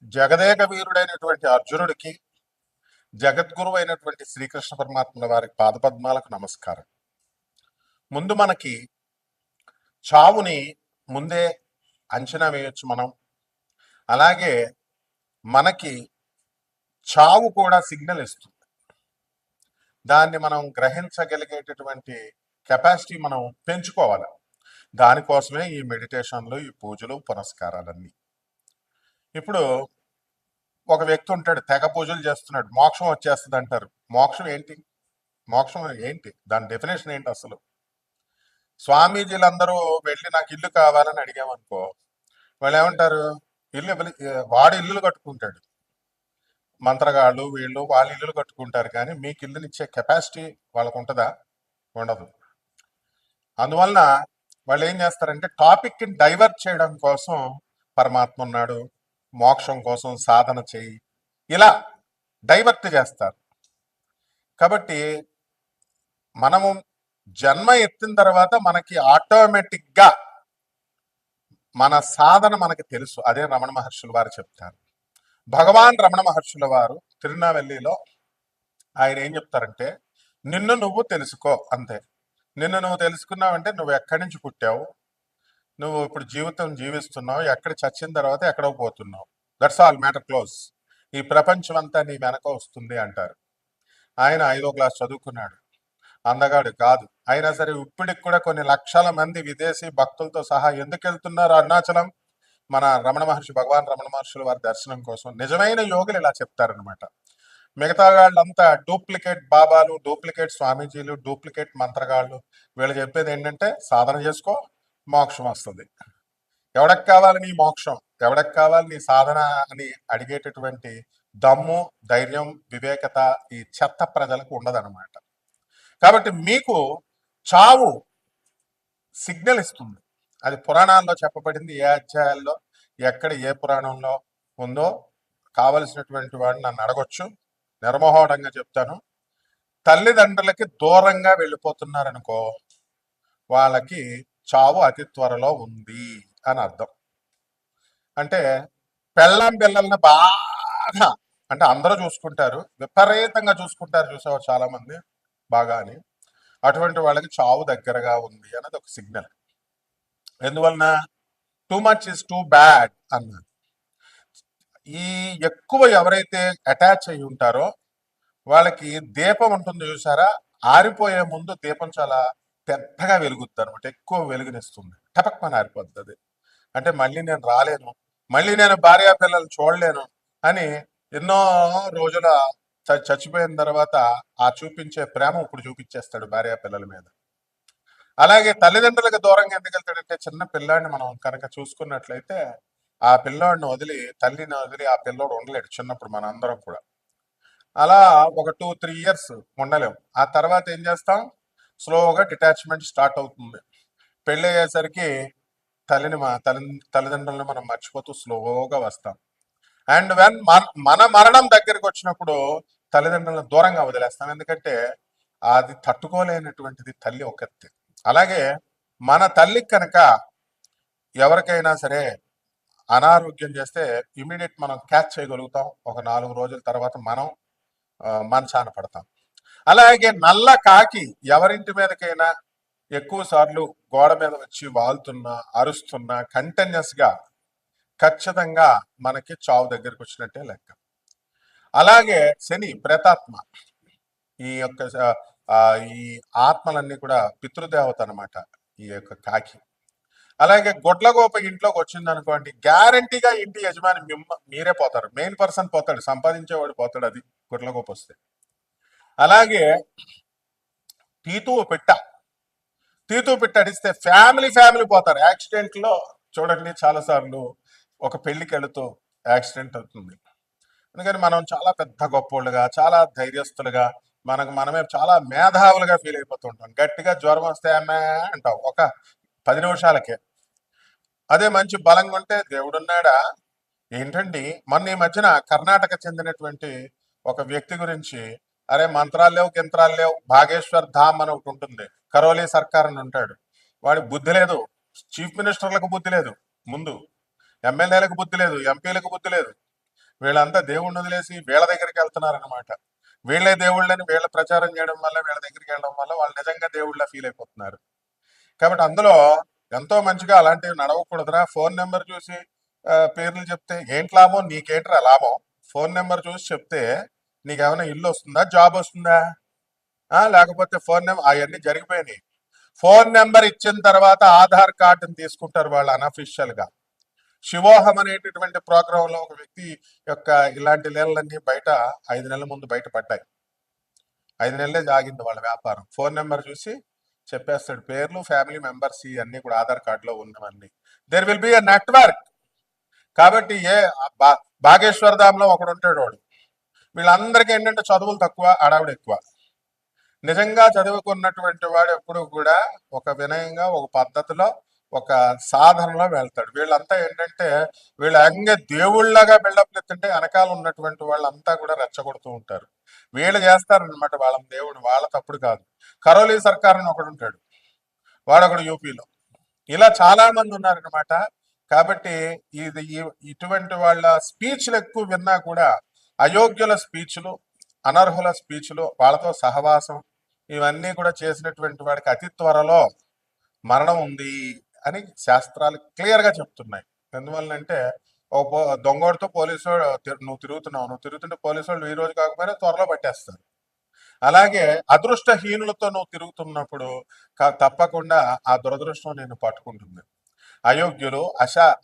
జగదేక వీరుడైనటువంటి అర్జునుడికి జగద్గురువు అయినటువంటి శ్రీకృష్ణ పరమాత్మల వారి పాదపద్మాలకు నమస్కారం. ముందు మనకి చావుని ముందే అంచనా వేయొచ్చు మనం. అలాగే మనకి చావు కూడా సిగ్నల్ ఇస్తుంది. దాన్ని మనం గ్రహించగలిగేటటువంటి కెపాసిటీ మనం పెంచుకోవాలి. దానికోసమే ఈ మెడిటేషన్లు, ఈ పూజలు, పునస్కారాలన్నీ. ఇప్పుడు ఒక వ్యక్తి ఉంటాడు, తెగ పూజలు చేస్తున్నాడు, మోక్షం వచ్చేస్తుంది అంటారు. మోక్షం ఏంటి? మోక్షం ఏంటి? దాని డెఫినేషన్ ఏంటి అసలు? స్వామీజీలందరూ వెళ్ళి నాకు ఇల్లు కావాలని అడిగామనుకో, వాళ్ళు ఏమంటారు? వాడు ఇల్లులు కట్టుకుంటాడు, మంత్రగాళ్ళు వీళ్ళు వాళ్ళ ఇల్లులు కట్టుకుంటారు, కానీ మీకు ఇల్లునిచ్చే కెపాసిటీ వాళ్ళకు ఉంటుందా? ఉండదు. అందువలన వాళ్ళు ఏం చేస్తారంటే టాపిక్ని డైవర్ట్ చేయడం కోసం పరమాత్మ ఉన్నాడు, మోక్షం కోసం సాధన చేయి, ఇలా డైవర్ట్ చేస్తారు. కాబట్టి మనము జన్మ ఎత్తిన తర్వాత మనకి ఆటోమేటిక్గా మన సాధన మనకి తెలుసు. అదే రమణ మహర్షుల వారు చెప్తారు. భగవాన్ రమణ మహర్షుల వారు తిరునావెల్లిలో ఆయన ఏం చెప్తారంటే, నిన్ను నువ్వు తెలుసుకో అంతే. నిన్ను నువ్వు తెలుసుకున్నావంటే నువ్వు ఎక్కడి నుంచి పుట్టావు, నువ్వు ఇప్పుడు జీవితం జీవిస్తున్నావు, ఎక్కడ చచ్చిన తర్వాత ఎక్కడో పోతున్నావు, దట్స్ ఆల్, మ్యాటర్ క్లోజ్. ఈ ప్రపంచం అంతా నీ వెనక వస్తుంది అంటారు. ఆయన 5వ క్లాస్ చదువుకున్నాడు, అందగాడు కాదు. అయినా సరే ఇప్పటికి కూడా కొన్ని లక్షల మంది విదేశీ భక్తులతో సహా ఎందుకు వెళ్తున్నారు అరుణాచలం? మన రమణ మహర్షి, భగవాన్ రమణ మహర్షుల వారి దర్శనం కోసం. నిజమైన యోగులు ఇలా చెప్తారనమాట. మిగతా వాళ్ళంతా డూప్లికేట్ బాబాలు, డూప్లికేట్ స్వామీజీలు, డూప్లికేట్ మంత్రగాళ్ళు. వీళ్ళు చెప్పేది ఏంటంటే సాధన చేసుకో, మోక్షం వస్తుంది. ఎవడకి కావాలి నీ మోక్షం, ఎవడకి కావాలి నీ సాధన అని అడిగేటటువంటి దమ్ము, ధైర్యం, వివేకత ఈ చెత్త ప్రజలకు ఉండదన్నమాట. కాబట్టి మీకు చావు సిగ్నల్ ఇస్తుంది. అది పురాణాల్లో చెప్పబడింది. ఏ అధ్యాయాల్లో, ఎక్కడ, ఏ పురాణంలో ఉందో కావలసినటువంటి వాడిని నన్ను అడగొచ్చు, నిర్మోహోడంగా చెప్తాను. తల్లిదండ్రులకి దూరంగా వెళ్ళిపోతున్నారనుకో, వాళ్ళకి చావు అతి త్వరలో ఉంది అని అర్థం. అంటే పెళ్ళాం పిల్లల్ని బాగా, అంటే అందరూ చూసుకుంటారు, విపరీతంగా చూసుకుంటారు, చూసేవారు చాలా మంది బాగా అని. అటువంటి వాళ్ళకి చావు దగ్గరగా ఉంది అన్నది ఒక సిగ్నల్. ఎందువలన? Too much is too bad అన్నారు. ఈ ఎక్కువ ఎవరైతే అటాచ్ అయి ఉంటారో వాళ్ళకి దీపం ఉంటుంది చూసారా, ఆరిపోయే ముందు దీపం చాలా పెద్దగా వెలుగుతుంది అనమాట, ఎక్కువ వెలుగునిస్తుంది, టపక్మని ఆరిపోతుంది. అంటే మళ్ళీ నేను రాలేను, మళ్ళీ నేను భార్యా పిల్లలు చూడలేను అని ఎన్నో రోజుల చచ్చిపోయిన తర్వాత ఆ చూపించే ప్రేమ ఇప్పుడు చూపించేస్తాడు భార్యా పిల్లల మీద. అలాగే తల్లిదండ్రులకు దూరంగా ఎందుకు వెళ్తాడంటే, చిన్న పిల్లాడిని మనం కనుక చూసుకున్నట్లయితే ఆ పిల్లోడిని వదిలి, తల్లిని వదిలి ఆ పిల్లోడు ఉండలేడు చిన్నప్పుడు. మన అందరం కూడా అలా ఒక 2-3 ఇయర్స్ ఉండలేము. ఆ తర్వాత ఏం చేస్తాం? స్లోగా డిటాచ్మెంట్ స్టార్ట్ అవుతుంది. పెళ్ళి అయ్యేసరికి తల్లిదండ్రులను మనం మర్చిపోతూ స్లోగా వస్తాం. అండ్ వెన్ మన మరణం దగ్గరికి వచ్చినప్పుడు తల్లిదండ్రులను దూరంగా వదిలేస్తాం. ఎందుకంటే అది తట్టుకోలేనటువంటిది తల్లి ఒకటి. అలాగే మన తల్లికి కనుక ఎవరికైనా సరే అనారోగ్యం చేస్తే ఇమీడియట్ మనం క్యాచ్ చేయగలుగుతాం. ఒక 4 రోజుల తర్వాత మనం మంచాన పడతాం. అలాగే నల్ల కాకి ఎవరింటి మీదకైనా ఎక్కువ సార్లు గోడ మీద వచ్చి వాళ్తున్నా, అరుస్తున్నా, కంటిన్యూస్ గా, ఖచ్చితంగా మనకి చావు దగ్గరికి వచ్చినట్టే లెక్క. అలాగే శని, ప్రేతాత్మ, ఈ యొక్క ఈ ఆత్మలన్నీ కూడా పితృదేవత అనమాట ఈ యొక్క కాకి. అలాగే గొడ్లగోప ఇంట్లోకి వచ్చింది అనుకోండి, గ్యారంటీగా ఇంటి యజమాని మీరే పోతారు, మెయిన్ పర్సన్ పోతాడు, సంపాదించేవాడు పోతాడు, అది గొడ్లగోప వస్తే. అలాగే తీతువు పిట్ట అడిస్తే ఫ్యామిలీ పోతారు. యాక్సిడెంట్ లో చూడండి, చాలాసార్లు ఒక పెళ్లికి వెళుతూ యాక్సిడెంట్ అవుతుంది. అందుకని మనం చాలా పెద్ద గొప్పోళ్ళుగా, చాలా ధైర్యస్తులుగా, మనమే చాలా మేధావులుగా ఫీల్ అయిపోతుంటాం. గట్టిగా జ్వరం వస్తే అమ్మే అంటాం ఒక 10 నిమిషాలకే. అదే మంచి బలంగా ఉంటే దేవుడున్నాడా ఏంటండి. మొన్న ఈ మధ్యన కర్ణాటక చెందినటువంటి ఒక వ్యక్తి గురించి, అరే మంత్రాలు లేవు, గింత్రాలు లేవు, భాగేశ్వర్ ధామ్ అని ఒకటి ఉంటుంది, కరోలీ సర్కార్ అని ఉంటాడు, వాడి బుద్ధి లేదు, చీఫ్ మినిస్టర్లకు బుద్ధి లేదు, ముందు ఎమ్మెల్యేలకు బుద్ధి లేదు, ఎంపీలకు బుద్ధి లేదు, వీళ్ళంతా దేవుణ్ణి వదిలేసి వీళ్ళ దగ్గరికి వెళ్తున్నారనమాట. వీళ్ళే దేవుళ్ళని వీళ్ళ ప్రచారం చేయడం వల్ల, వీళ్ళ దగ్గరికి వెళ్ళడం వల్ల వాళ్ళు నిజంగా దేవుళ్ళ ఫీల్ అయిపోతున్నారు. కాబట్టి అందులో ఎంతో మంచిగా అలాంటివి నడవకూడదురా. ఫోన్ నెంబర్ చూసి పేర్లు చెప్తే ఏంటి లాభం? నీకేంట్రా లాభం? ఫోన్ నెంబర్ చూసి చెప్తే నీకేమైనా ఇల్లు వస్తుందా, జాబ్ వస్తుందా? లేకపోతే ఫోన్ నెంబర్ అవన్నీ జరిగిపోయినాయి. ఫోన్ నెంబర్ ఇచ్చిన తర్వాత ఆధార్ కార్డుని తీసుకుంటారు వాళ్ళు అనఫిషియల్ గా. శివోహం అనేటటువంటి ప్రోగ్రామ్ లో ఒక వ్యక్తి యొక్క ఇలాంటి లీలలన్నీ బయట 5 నెలల ముందు బయటపడ్డాయి. 5 నెలలే జాగింది వాళ్ళ వ్యాపారం. ఫోన్ నెంబర్ చూసి చెప్పేస్తాడు, పేర్లు, ఫ్యామిలీ మెంబర్స్ ఇవన్నీ కూడా ఆధార్ కార్డులో ఉన్నవన్నీ. There will be a network. కాబట్టి బాగేశ్వర ధాంలో ఒకడు ఉంటాడు వాడు. వీళ్ళందరికీ ఏంటంటే చదువులు తక్కువ, అడావుడు ఎక్కువ. నిజంగా చదువుకున్నటువంటి వాడు ఎప్పుడు కూడా ఒక వినయంగా, ఒక పద్ధతిలో, ఒక సాధనలో వెళ్తాడు. వీళ్ళంతా ఏంటంటే వీళ్ళు ఏకంగా దేవుళ్ళగా బిల్డప్ ఎత్తుంటే వెనకాల ఉన్నటువంటి వాళ్ళంతా కూడా రెచ్చగొడుతూ ఉంటారు. వీళ్ళు చేస్తారనమాట వాళ్ళని దేవుడు, వాళ్ళ తప్పుడు కాదు. కరోలీ సర్కార్ అని ఒకడు ఉంటాడు, వాడొకడు యూపీలో. ఇలా చాలా మంది ఉన్నారనమాట. కాబట్టి ఇటువంటి వాళ్ళ స్పీచ్లు ఎక్కువ విన్నా కూడా అయోగ్యుల స్పీచ్లు, అనర్హుల స్పీచ్లు, వాళ్ళతో సహవాసం ఇవన్నీ కూడా చేసినటువంటి వాడికి అతి త్వరలో మరణం ఉంది అని శాస్త్రాలు క్లియర్ గా చెప్తున్నాయి. ఎందువల్లంటే దొంగోడితో పోలీసు నువ్వు తిరుగుతుంటే పోలీసు వాళ్ళు ఈ రోజు కాకపోయినా త్వరలో పట్టేస్తారు. అలాగే అదృష్టహీనులతో నువ్వు తిరుగుతున్నప్పుడు తప్పకుండా ఆ దురదృష్టం నేను పట్టుకుంటుంది. అయోగ్యులు,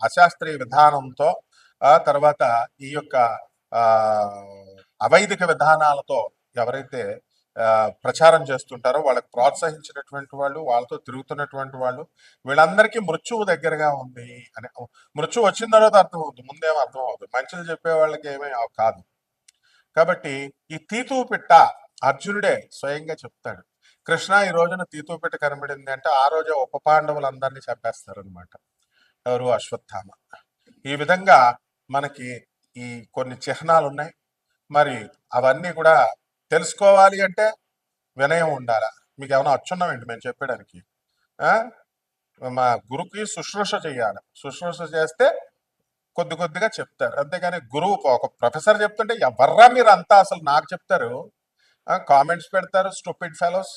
అశాస్త్రీయ విధానంతో, తర్వాత ఈ యొక్క అవైదిక విధానాలతో ఎవరైతే ప్రచారం చేస్తుంటారో వాళ్ళకి ప్రోత్సహించినటువంటి వాళ్ళు, వాళ్ళతో తిరుగుతున్నటువంటి వాళ్ళు, వీళ్ళందరికీ మృత్యువు దగ్గరగా ఉంది అని. మృత్యు వచ్చిన తర్వాత అర్థం అవుతుంది, ముందేమో అర్థం అవుతుంది. మంచిలు చెప్పే వాళ్ళకి ఏమీ కాదు. కాబట్టి ఈ తీతూ పిట్ట అర్జునుడే స్వయంగా చెప్తాడు, కృష్ణ ఈ రోజున తీతూ పిట్ట కనబడింది అంటే ఆ రోజే ఉప పాండవులందరినీ చంపేస్తారనమాట. ఎవరు? అశ్వత్థామ. ఈ విధంగా మనకి ఈ కొన్ని చిహ్నాలు ఉన్నాయి. మరి అవన్నీ కూడా తెలుసుకోవాలి అంటే వినయం ఉండాలా. మీకు ఏమైనా అచ్చున్నామండి మేము చెప్పడానికి? మా గురువుకి శుశ్రూష చేయాలి. శుశ్రూష చేస్తే కొద్దిగా చెప్తారు, అంతేగాని గురువు ఒక ప్రొఫెసర్ చెప్తుంటే ఎవర్రా మీరు అంతా అసలు నాకు చెప్తారు, కామెంట్స్ పెడతారు, స్టూపిడ్ ఫెలోస్.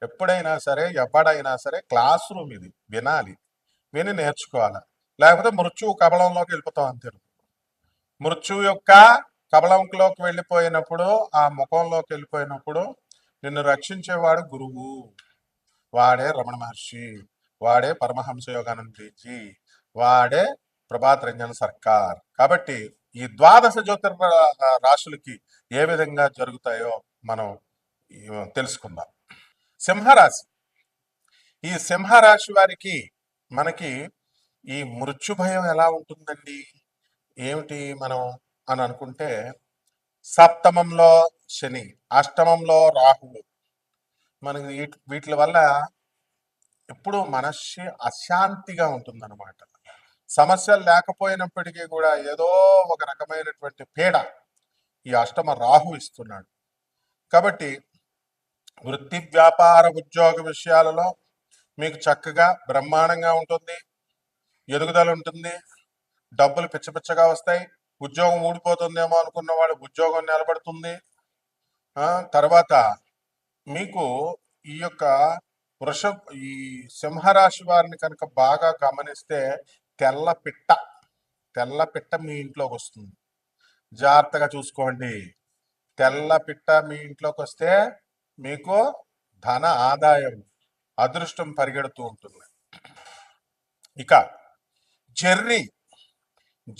ఎప్పుడైనా సరే ఎవడైనా సరే క్లాస్ రూమ్ ఇది, వినాలి, విని నేర్చుకోవాలి. లేకపోతే మృత్యువు కబళంలోకి వెళ్ళిపోతాం అంతే. మృత్యువు యొక్క కబళంలోకి వెళ్ళిపోయినప్పుడు, ఆ ముఖంలోకి వెళ్ళిపోయినప్పుడు నిన్ను రక్షించేవాడు గురువు. వాడే రమణ మహర్షి, వాడే పరమహంస యోగానందజీ, వాడే ప్రభాత్ రంజన్ సర్కార్. కాబట్టి ఈ ద్వాదశ జ్యోతిర్ రాశులకి ఏ విధంగా జరుగుతాయో మనం తెలుసుకుందాం. సింహరాశి. ఈ సింహరాశి వారికి మనకి ఈ మృత్యు భయం ఎలా ఉంటుందండి, ఏమిటి మనం అని అనుకుంటే, సప్తమంలో శని, అష్టమంలో రాహువు. మనకి వీటి వల్ల ఎప్పుడు మనస్సు అశాంతిగా ఉంటుందన్నమాట. సమస్యలు లేకపోయినప్పటికీ కూడా ఏదో ఒక రకమైనటువంటి పీడ ఈ అష్టమ రాహు ఇస్తున్నాడు. కాబట్టి వృత్తి, వ్యాపార, ఉద్యోగ విషయాలలో మీకు చక్కగా బ్రహ్మాండంగా ఉంటుంది, ఎదుగుదల ఉంటుంది, డబ్బులు పిచ్చపిచ్చగా వస్తాయి. ఉద్యోగం ఊడిపోతుందేమో అనుకున్న వాడు ఉద్యోగం నిలబడుతుంది. తర్వాత మీకు ఈ యొక్క ఈ సింహరాశి వారిని కనుక బాగా గమనిస్తే తెల్ల పిట్ట మీ ఇంట్లోకి వస్తుంది. జాగ్రత్తగా చూసుకోండి. తెల్ల పిట్ట మీ ఇంట్లోకి వస్తే మీకు ధన ఆదాయం, అదృష్టం పరిగెడుతూ ఉంటుంది. ఇక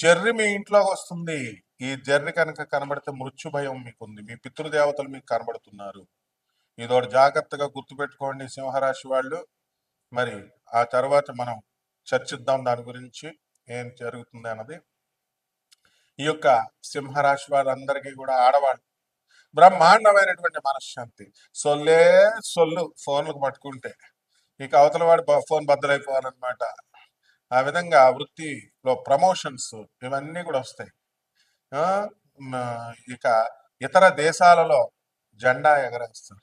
జర్రి మీ ఇంట్లోకి వస్తుంది. ఈ జర్రి కనుక కనబడితే మృత్యు భయం మీకుంది, మీ పితృదేవతలు మీకు కనబడుతున్నారు. ఇదోటి జాగ్రత్తగా గుర్తుపెట్టుకోండి సింహరాశి వాళ్ళు. మరి ఆ తర్వాత మనం చర్చిద్దాం దాని గురించి, ఏం జరుగుతుంది అన్నది. ఈ యొక్క సింహరాశి వారందరికీ కూడా ఆడవాళ్ళు బ్రహ్మాండమైనటువంటి మనశ్శాంతి. సొల్లు ఫోన్లకు పట్టుకుంటే ఇక అవతల వాడు ఫోన్ బద్దలైపోవాలన్నమాట. ఆ విధంగా వృత్తిలో ప్రమోషన్స్ ఇవన్నీ కూడా వస్తాయి. ఇక ఇతర దేశాలలో జెండా ఎగరేస్తారు.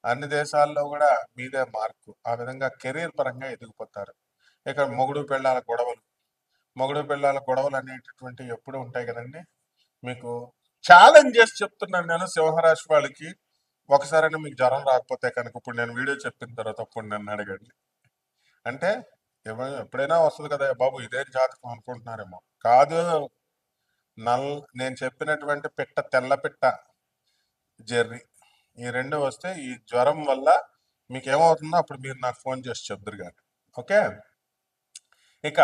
అన్ని దేశాల్లో కూడా మీదే మార్కు. ఆ విధంగా కెరీర్ పరంగా ఎదిగిపోతారు. ఇక మొగుడు పెళ్ళాల గొడవలు అనేటటువంటి ఎప్పుడు ఉంటాయి కదండి. మీకు ఛాలెంజ్ చేసి చెప్తున్నాను నేను, సింహరాశి వాళ్ళకి ఒకసారైనా మీకు జ్వరం రాకపోతే కనుక ఇప్పుడు నేను వీడియో చెప్పిన తర్వాత అప్పుడు నన్ను అడగండి. అంటే ఎప్పుడైనా వస్తుంది కదా బాబు ఇదే జాతకం అనుకుంటున్నారేమో. కాదు, నల్ నేను చెప్పినటువంటి పిట్ట, తెల్ల పిట్ట, జెర్రీ, ఈ రెండు వస్తే ఈ జ్వరం వల్ల మీకు ఏమవుతుందో అప్పుడు మీరు నాకు ఫోన్ చేసి చెప్దురు కానీ. ఓకే, ఇక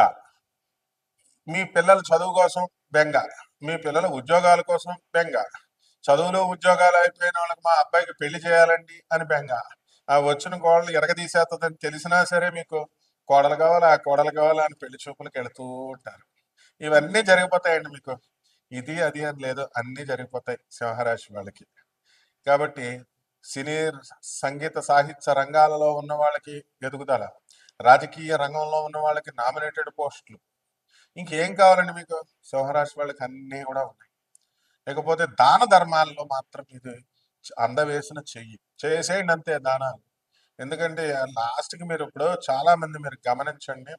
మీ పిల్లల చదువు కోసం బెంగ, మీ పిల్లల ఉద్యోగాల కోసం బెంగ, చదువులు ఉద్యోగాలు అయిపోయిన వాళ్ళకి మా అబ్బాయికి పెళ్లి చేయాలండి అని బెంగ, ఆ వచ్చిన కోడలు ఎరగదీసేస్తుందని తెలిసినా సరే మీకు కోడలు కావాలి, ఆ కోడలు కావాలి అని పెళ్లి చూపులకు వెళుతూ ఉంటారు. ఇవన్నీ జరిగిపోతాయండి మీకు. ఇది అది అని లేదు, అన్నీ జరిగిపోతాయి సింహరాశి వాళ్ళకి. కాబట్టి సినీ, సంగీత, సాహిత్య రంగాలలో ఉన్న వాళ్ళకి ఎదుగుదల, రాజకీయ రంగంలో ఉన్న వాళ్ళకి నామినేటెడ్ పోస్టులు, ఇంకేం కావాలండి మీకు? సింహరాశి వాళ్ళకి అన్నీ కూడా ఉన్నాయి. లేకపోతే దాన ధర్మాల్లో మాత్రం ఇది అందవేసిన చెయ్యి చేసేయండి అంతే దానాలు. ఎందుకంటే లాస్ట్కి మీరు ఇప్పుడు చాలా మంది మీరు గమనించండి,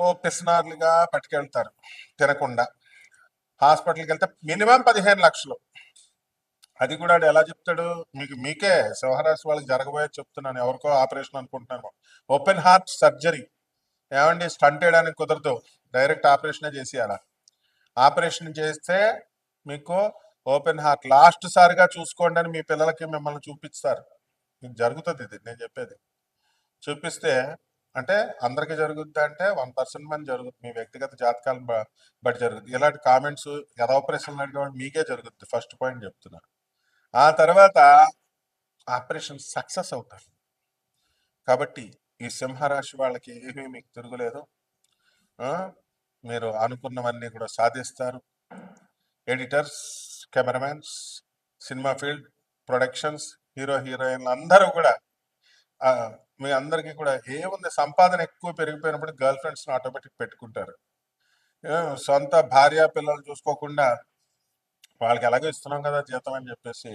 ఓ పిసినార్లుగా పట్టుకెళ్తారు తినకుండా. హాస్పిటల్కి వెళ్తే మినిమం 15 లక్షలు. అది కూడా ఆడు ఎలా చెప్తాడు మీకు? మీకే సింహరాశి వాళ్ళకి జరగబోయేది చెప్తున్నాను, ఎవరికో ఆపరేషన్ అనుకుంటున్నాను. ఓపెన్ హార్ట్ సర్జరీ, ఏమండి స్టంట్ వేయడానికి కుదరదు, డైరెక్ట్ ఆపరేషనే చేసేయాల. ఆపరేషన్ చేస్తే మీకు ఓపెన్ హార్ట్ లాస్ట్ సారిగా చూసుకోండి అని మీ పిల్లలకి మిమ్మల్ని చూపిస్తారు. మీకు జరుగుతుంది ఇది నేను చెప్పేది. చూపిస్తే అంటే అందరికీ జరుగుద్ది అంటే 1% మంది జరుగుతుంది, మీ వ్యక్తిగత జాతకాలను బట్టి జరుగుతుంది. ఇలాంటి కామెంట్స్ ఆపరేషన్ అడిగేవాడు మీకే జరుగుద్ది, ఫస్ట్ పాయింట్ చెప్తున్నా. ఆ తర్వాత ఆపరేషన్ సక్సెస్ అవుతారు. కాబట్టి ఈ సింహరాశి వాళ్ళకి ఏమీ మీకు తిరుగులేదు. మీరు అనుకున్నవన్నీ కూడా సాధిస్తారు. Editors, cameramens, cinema field, productions, hero హీరోయిన్లు అందరూ కూడా మీ అందరికీ కూడా ఏముంది, సంపాదన ఎక్కువ పెరిగిపోయినప్పుడు గర్ల్ ఫ్రెండ్స్ని ఆటోమేటిక్ పెట్టుకుంటారు. సొంత భార్య పిల్లలు చూసుకోకుండా వాళ్ళకి ఎలాగో ఇస్తున్నాం కదా జీతం అని చెప్పేసి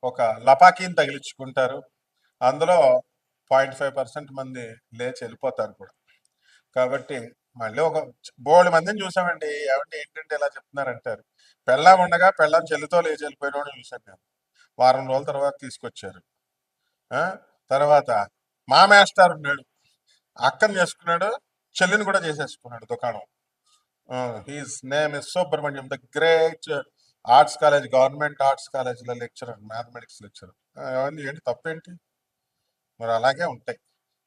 ఒక లపాకీని తగిలించుకుంటారు. అందులో 0.5% మంది లేచి వెళ్ళిపోతారు కూడా. కాబట్టి మళ్ళీ ఒక బోల్డ్ మందిని చూసామండి, ఏమంటే ఏంటంటే ఇలా చెప్తున్నారంటారు. పెళ్ళాం ఉండగా పెళ్ళాం చెల్లితో లేచి వెళ్ళిపోయిన చూశాను నేను. వారం రోజుల తర్వాత తీసుకొచ్చారు. తర్వాత మా మేస్టార్ ఉన్నాడు, అక్కని చేసుకున్నాడు, చెల్లిని కూడా చేసేసుకున్నాడు దుకాణం. He's name is Subrahmanyam, the great arts college, government arts కాలేజ్లో లెక్చరర్, మ్యాథమెటిక్స్ లెక్చరర్. అవన్నీ ఏంటి తప్పేంటి? మరి అలాగే ఉంటాయి.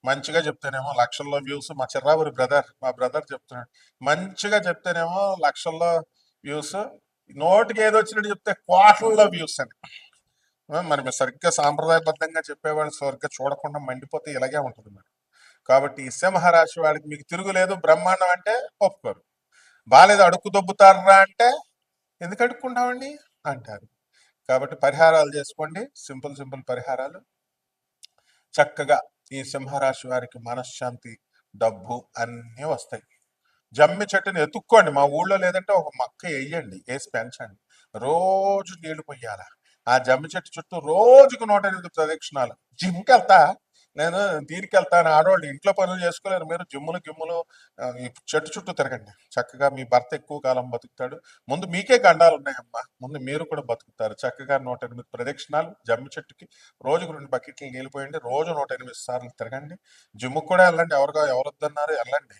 మంచిగా చెప్తేనేమో లక్షల్లో వ్యూస్. మా చిర్రావురి బ్రదర్, మా బ్రదర్ చెప్తున్నాడు, మంచిగా చెప్తేనేమో లక్షల్లో వ్యూస్, నోటికి ఏదో వచ్చినట్టు చెప్తే కోట్లలో వ్యూస్ అని. మరి మీరు సరిగ్గా సాంప్రదాయబద్ధంగా చెప్పేవాళ్ళు సరిగ్గా చూడకుండా మండిపోతే ఇలాగే ఉంటుంది మరి. కాబట్టి ఈ సింహరాశి వాళ్ళకి మీకు తిరుగులేదు, బ్రహ్మాండం అంటే ఒప్పుకోరు. బాలేదు అడుక్కు దొబ్బుతారా అంటే ఎందుకు అడుక్కుంటామండి అంటారు. కాబట్టి పరిహారాలు చేసుకోండి, సింపుల్ సింపుల్ పరిహారాలు. చక్కగా ఈ సింహరాశి వారికి మనశ్శాంతి, డబ్బు అన్నీ వస్తాయి. జమ్మి చెట్టుని ఎత్తుక్కోండి, మా ఊళ్ళో లేదంటే ఒక మొక్క వేయండి, వేసి పెంచండి, రోజు నీళ్లు పొయ్యాల. ఆ జమ్మి చెట్టు చుట్టూ రోజుకు 108 ప్రదక్షిణాలు. జిమ్కి వెళ్తా నేను, దీనికి వెళ్తాను, ఆడవాళ్ళు ఇంట్లో పనులు చేసుకోలేరు, మీరు జిమ్ములు గిమ్ములు ఈ చెట్టు చుట్టూ తిరగండి. చక్కగా మీ భర్త ఎక్కువ కాలం బతుకుతాడు. ముందు మీకే గండాలు ఉన్నాయమ్మా, ముందు మీరు కూడా బతుకుతారు. చక్కగా 108 ప్రదక్షిణాలు జమ్మి చెట్టుకి, రోజుకు 2 బకెట్లు నీళ్ళు పోయండి, రోజు 108 సార్లు తిరగండి. జిమ్కి కూడా వెళ్ళండి, ఎవరు వద్దన్నారు వెళ్ళండి.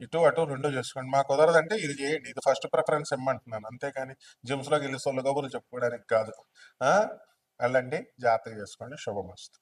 ఇటు అటు రెండు చేసుకోండి. మాకు కుదరదంటే ఇది చేయండి, ఇది ఫస్ట్ ప్రిఫరెన్స్ ఇమ్మంటున్నాను, అంతేకాని జిమ్స్లోకి వెళ్ళి సొల్లు కబుర్లు చెప్పుకోవడానికి కాదు. వెళ్ళండి, జాగ్రత్తగా చేసుకోండి. శుభమస్తు.